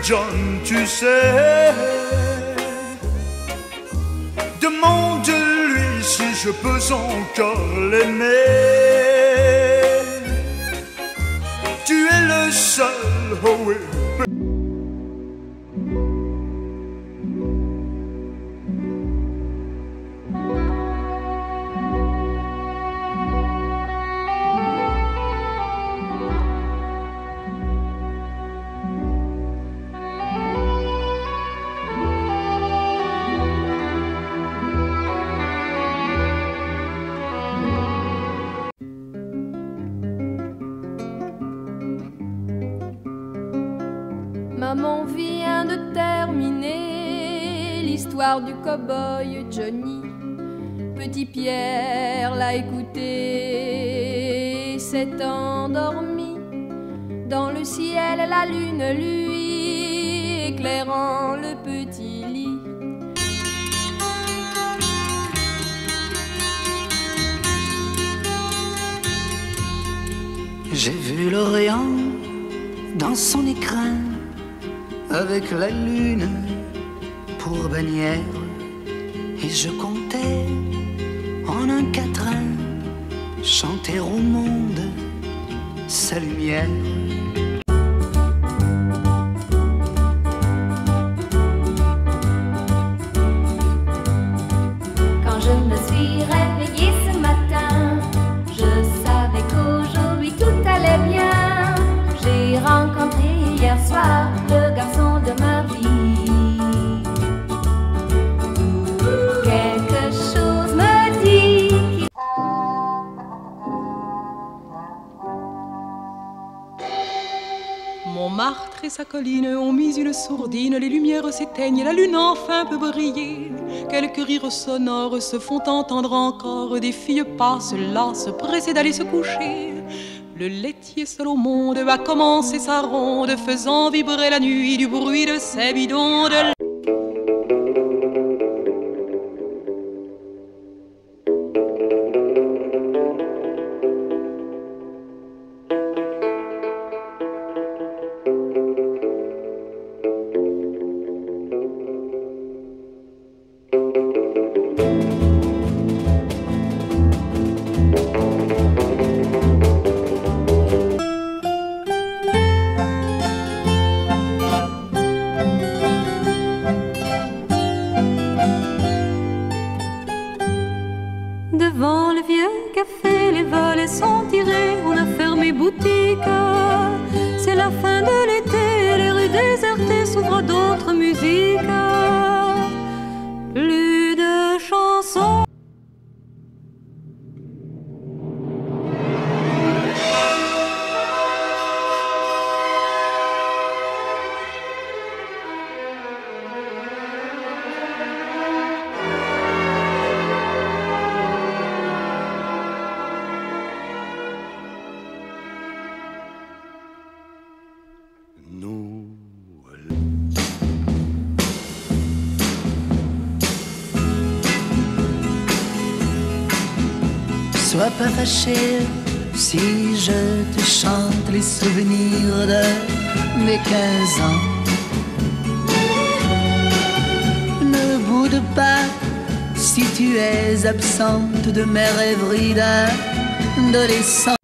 John, tu sais. Demande-lui si je peux encore l'aimer. Tu es le seul, oh oui. Maman vient de terminer l'histoire du cow-boy Johnny. Petit Pierre l'a écouté, s'est endormi. Dans le ciel, la lune, lui, éclairant le petit lit. J'ai vu l'Orient dans son écrin, avec la lune pour bannière, et je comptais en un quatrain chanter au monde sa lumière. Quand je me suis réveillée ce matin, je savais qu'aujourd'hui tout allait bien. J'ai rencontré hier soir le garçon de ma vie. Quelque chose me dit qu'il... Montmartre et sa colline ont mis une sourdine, les lumières s'éteignent, la lune enfin peut briller. Quelques rires sonores se font entendre encore, des filles passent là, se pressent d'aller se coucher. Le laitier seul au monde a commencé sa ronde, faisant vibrer la nuit du bruit de ses bidons de... Devant le vieux café, les volets sont tirés, on a fermé boutique. C'est la fin de l'été, les rues désertées s'ouvrent à d'autres musiques. Plus de chansons. Sois pas fâché si je te chante les souvenirs de mes 15 ans. Ne boude pas si tu es absente de mes rêveries d'adolescent.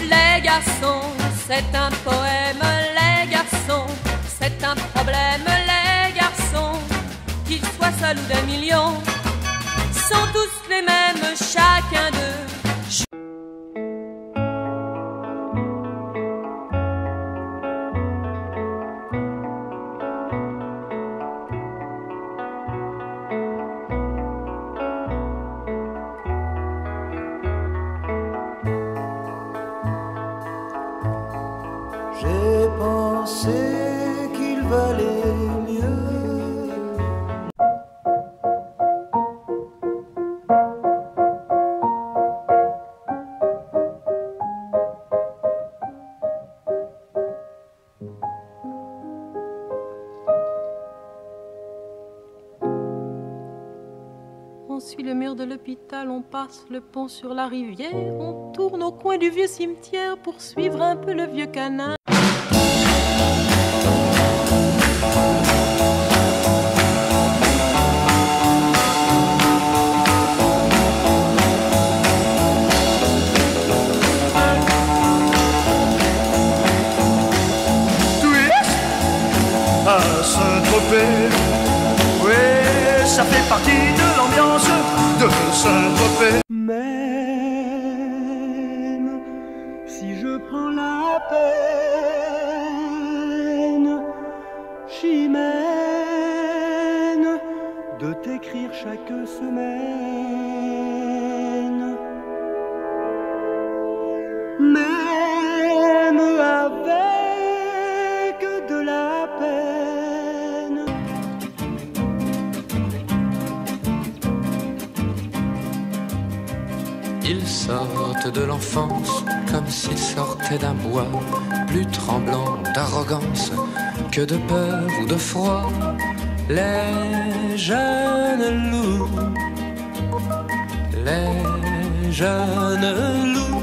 Les garçons, c'est un poème, les garçons, c'est un problème, les garçons, qu'ils soient seuls ou d'un million, sont tous les mêmes, chacun d'eux. J'ai pensé qu'il valait mieux. le mur de l'hôpital, on passe le pont sur la rivière, on tourne au coin du vieux cimetière pour suivre un peu le vieux canal. Saint-Tropez, oui, ça fait partie de l'ambiance de Saint-Tropez. Même si je prends la peine, j'y mène de t'écrire chaque semaine. Même avec de la peine. Ils sortent de l'enfance comme s'ils sortaient d'un bois, plus tremblant d'arrogance que de peur ou de froid. Les jeunes loups, les jeunes loups.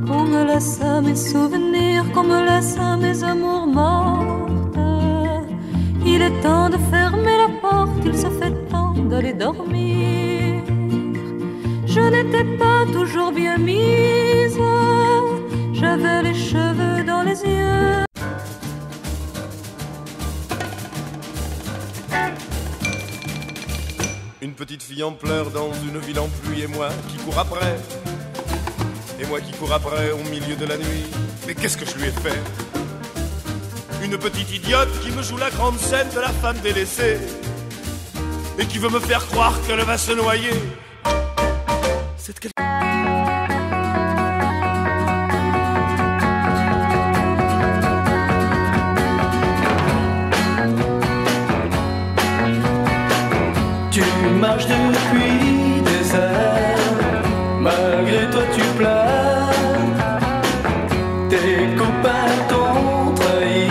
Qu'on me laisse mes souvenirs, qu'on me laisse mes amours mortes. Il est temps de fermer la porte, il se fait temps d'aller dormir. Je n'étais pas toujours bien mise, j'avais les cheveux dans les yeux. Une petite fille en pleurs dans une ville en pluie, et moi qui cours après. Et moi qui cours après au milieu de la nuit. Mais qu'est-ce que je lui ai fait? Une petite idiote qui me joue la grande scène de la femme délaissée et qui veut me faire croire qu'elle va se noyer. C'est quel... Tu marches depuis des heures, malgré toi tu pleures. Tes copains t'ont trahi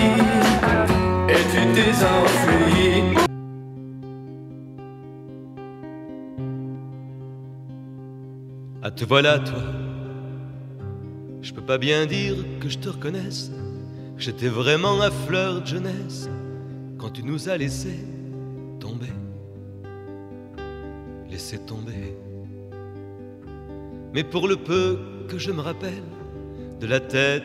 et tu t'es enfui. Ah te voilà toi, je peux pas bien dire que je te reconnaisse. J'étais vraiment à fleur de jeunesse quand tu nous as laissé tomber. Laissé tomber. Mais pour le peu que je me rappelle de la tête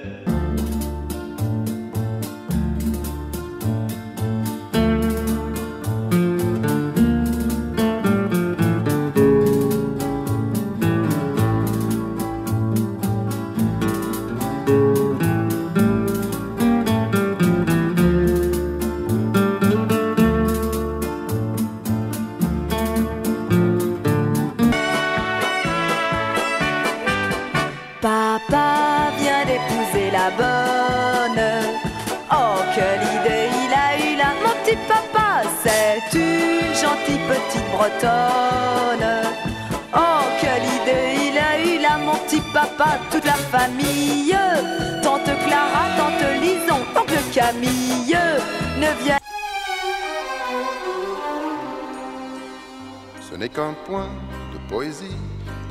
Papa vient d'épouser la bonne. Oh, quelle idée il a eu là, mon petit papa. C'est une gentille petite bretonne. Oh, quelle idée il a eu là, mon petit papa. Toute la famille, tante Clara, tante Lison, oncle Camille, ne vient. Ce n'est qu'un point de poésie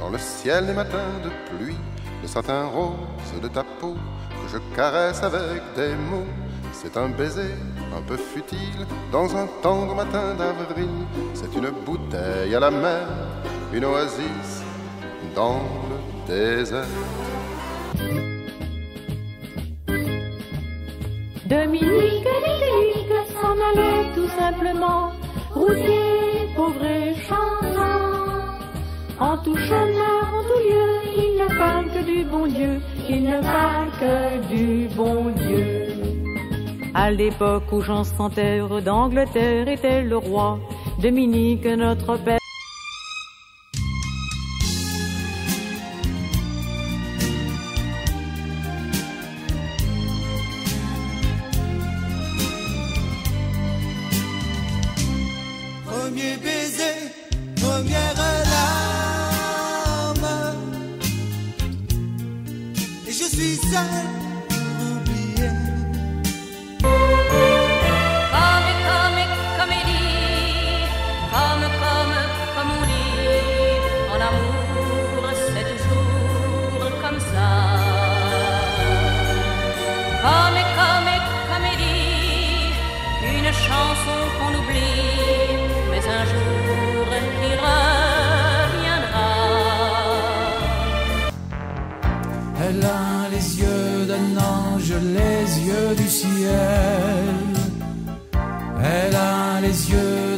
dans le ciel des matins de pluie. Le satin rose de ta peau que je caresse avec des mots. C'est un baiser un peu futile dans un tendre matin d'avril. C'est une bouteille à la mer, une oasis dans le désert. Dominique s'en allait tout simplement, routier, pauvre et chantant. En tout chemin, en tout lieu, il ne parle que du bon Dieu, il ne parle que du bon Dieu. À l'époque où Jean Santerre d'Angleterre était le roi, Dominique notre père. Premier baiser, première larme, et je suis seul pour oublier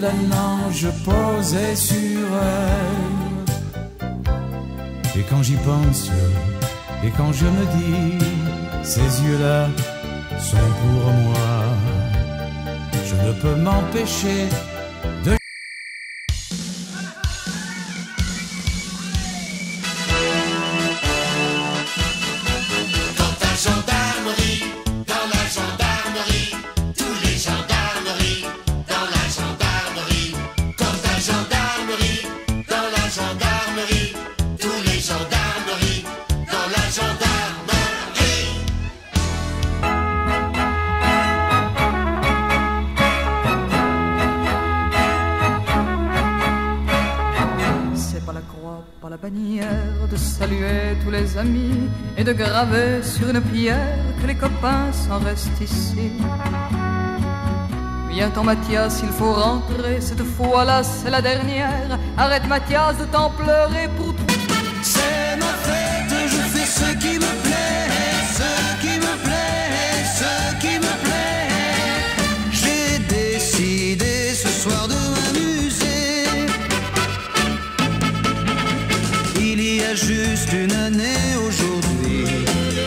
d'un ange posé sur elle. Et quand j'y pense, et quand je me dis, ces yeux-là sont pour moi, je ne peux m'empêcher de... Par la bannière de saluer tous les amis et de graver sur une pierre que les copains s'en restent ici. Viens-t'en Mathias, il faut rentrer, cette fois-là c'est la dernière. Arrête Mathias de t'en pleurer pour toi. C'est ma fête, je fais ce qui me plaît, ce qui me plaît, ce qui me plaît. J'ai décidé ce soir de m'amuser. Il y a juste une année aujourd'hui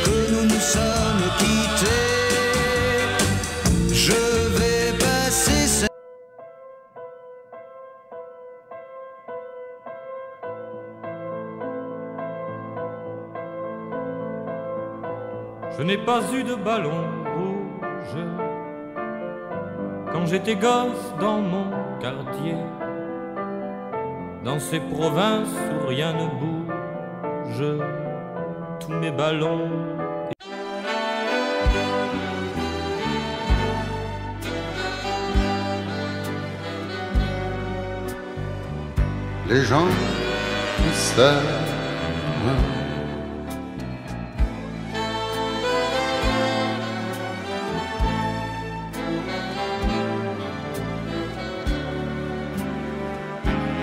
que nous nous sommes quittés. Je vais passer cette... Je n'ai pas eu de ballon rouge quand j'étais gosse dans mon quartier, dans ces provinces où rien ne bouge, tous mes ballons. Les gens qui s'aiment,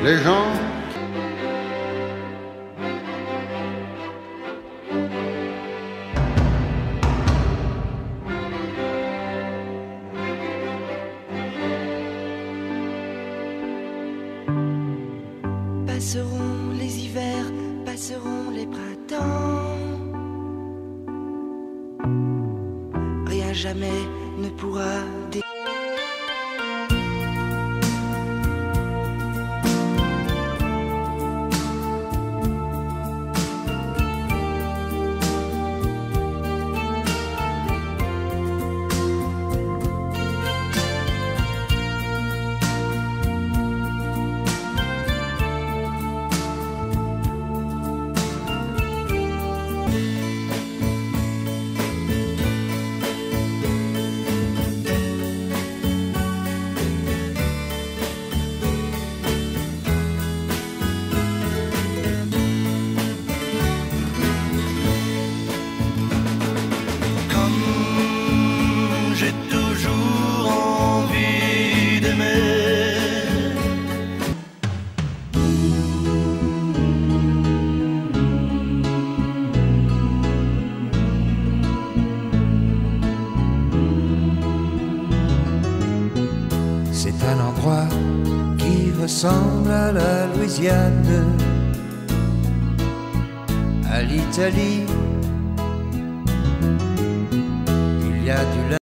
les gens passeront les hivers, passeront les printemps. Rien jamais ne pourra C'est un endroit qui ressemble à la Louisiane, à l'Italie. Il y a du